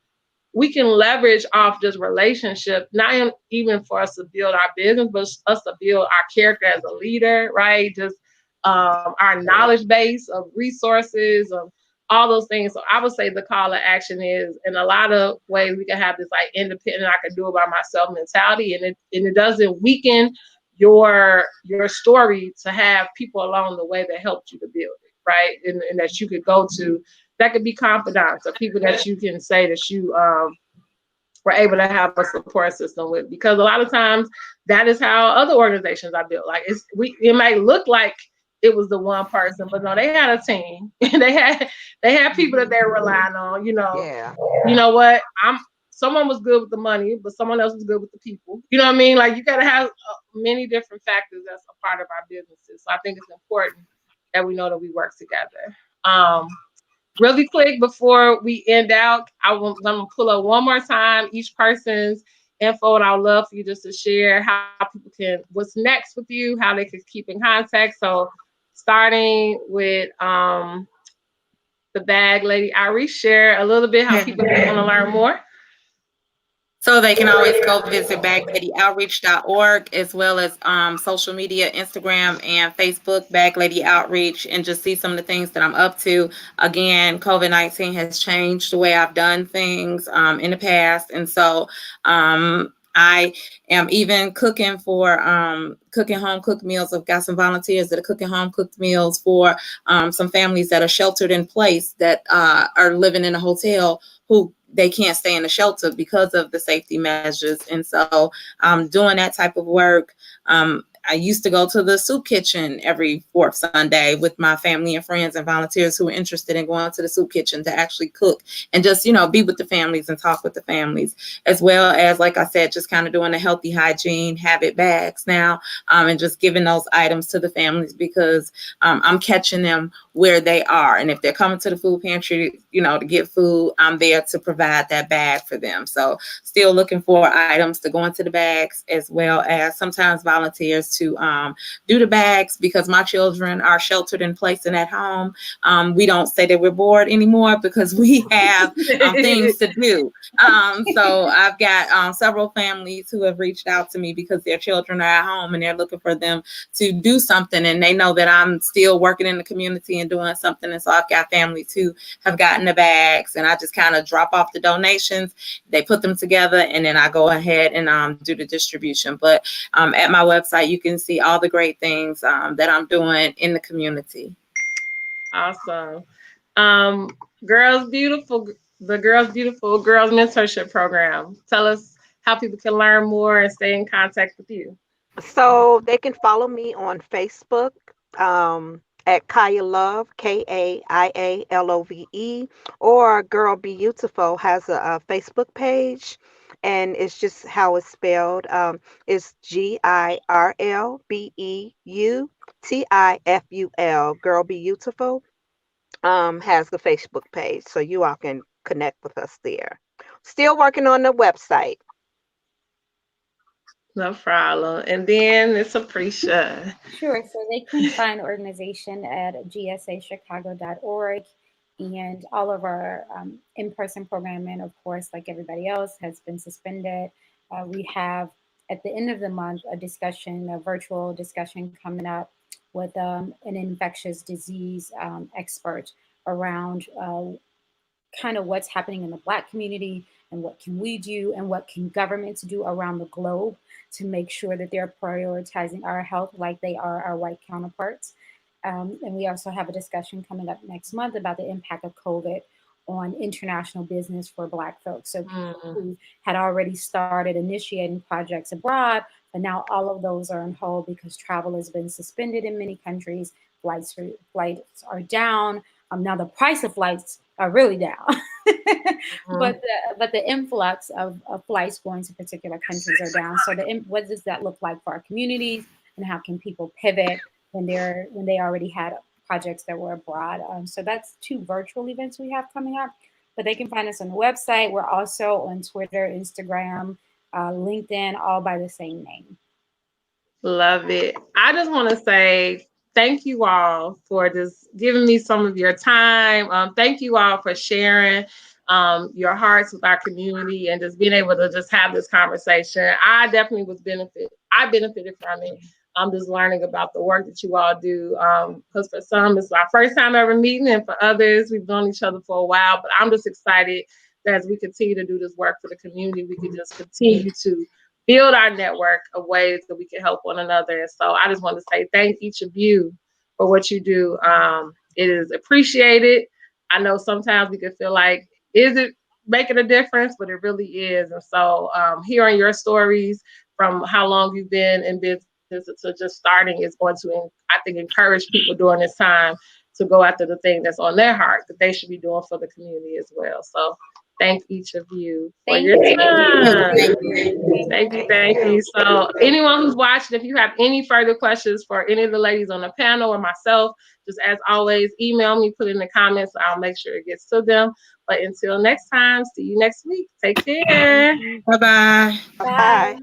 leverage off just relationship, not even for us to build our business, but us to build our character as a leader, right? Just our knowledge base of resources, of all those things. So I would say the call to action is in a lot of ways we can have this like independent, I can do it by myself mentality, and it doesn't weaken your story to have people along the way that helped you to build it, right? And that you could go to that could be confidants or people that you can say that you we're able to have a support system with, because a lot of times that is how other organizations are built. Like it might look like it was the one person, but no, they had a team. They had people that they're relying on. Yeah. You know what? Someone was good with the money, but someone else was good with the people. You know what I mean? Like you got to have many different factors that's a part of our businesses. So I think it's important that we know that we work together. Really quick before we end out, I'm gonna pull up one more time each person's info, and I'd love for you just to share how people what's next with you, how they can keep in contact. So starting with the bag lady Irie, share a little bit how people want to learn more. So they can always go visit bagladyoutreach.org, as well as social media, Instagram and Facebook, Bag Lady Outreach, and just see some of the things that I'm up to. Again, COVID-19 has changed the way I've done things in the past. And so I am even cooking for cooking home cooked meals. I've got some volunteers that are cooking home cooked meals for some families that are sheltered in place, that are living in a hotel, who they can't stay in the shelter because of the safety measures. And so doing that type of work. I used to go to the soup kitchen every fourth Sunday with my family and friends and volunteers who were interested in going to the soup kitchen to actually cook and just, be with the families and talk with the families, as well as, like I said, just kind of doing the healthy hygiene habit bags now, and just giving those items to the families, because I'm catching them where they are. And if they're coming to the food pantry, to get food, I'm there to provide that bag for them. So still looking for items to go into the bags, as well as sometimes volunteers to do the bags, because my children are sheltered in place and at home. We don't say that we're bored anymore, because we have things to do. So I've got several families who have reached out to me because their children are at home and they're looking for them to do something, and they know that I'm still working in the community and doing something. And so I've got families who have gotten the bags, and I just kind of drop off the donations. They put them together, and then I go ahead and do the distribution. But at my website, you can see all the great things that I'm doing in the community. Awesome. Girls Beautiful, the Beutiful Girls Mentorship Program. Tell us how people can learn more and stay in contact with you. So they can follow me on Facebook at Kaya Love, KAIALOVE, or Girl Beautiful has a Facebook page, and it's just how it's spelled. It's GIRLBEUTIFUL. Girl Beautiful has the Facebook page, so you all can connect with us there. Still working on the website. No problem. And then it's Aprecia. Sure. So they can find the organization at gsachicago.org, and all of our in-person programming, of course, like everybody else, has been suspended. We have at the end of the month a virtual discussion coming up with an infectious disease expert around kind of what's happening in the Black community and what can we do and what can governments do around the globe to make sure that they're prioritizing our health like they are our white counterparts. And we also have a discussion coming up next month about the impact of COVID on international business for Black folks. So people who had already started initiating projects abroad, but now all of those are on hold because travel has been suspended in many countries. Flights are down. Now the price of flights are really down, but the influx of flights going to particular countries are down. So what does that look like for our communities, and how can people pivot when they already had projects that were abroad? So that's 2 virtual events we have coming up, but they can find us on the website. We're also on Twitter, Instagram, LinkedIn, all by the same name. Love it. I just want to say thank you all for just giving me some of your time. Thank you all for sharing your hearts with our community and just being able to just have this conversation. I definitely I benefited from it. I'm just learning about the work that you all do. Because for some, it's our first time ever meeting, and for others, we've known each other for a while. But I'm just excited that as we continue to do this work for the community, we can just continue to build our network of ways that we can help one another. And so I just want to say thank each of you for what you do. It is appreciated. I know sometimes we can feel like, is it making a difference, but it really is. And so hearing your stories from how long you've been in business to just starting is going to, I think, encourage people during this time to go after the thing that's on their heart that they should be doing for the community as well. So thank each of you for Thank your you. time. Thank Thank you. So anyone who's watching, if you have any further questions for any of the ladies on the panel or myself, just as always, email me, put in the comments. I'll make sure it gets to them. But until next time, see you next week. Take care. Bye-bye. Bye.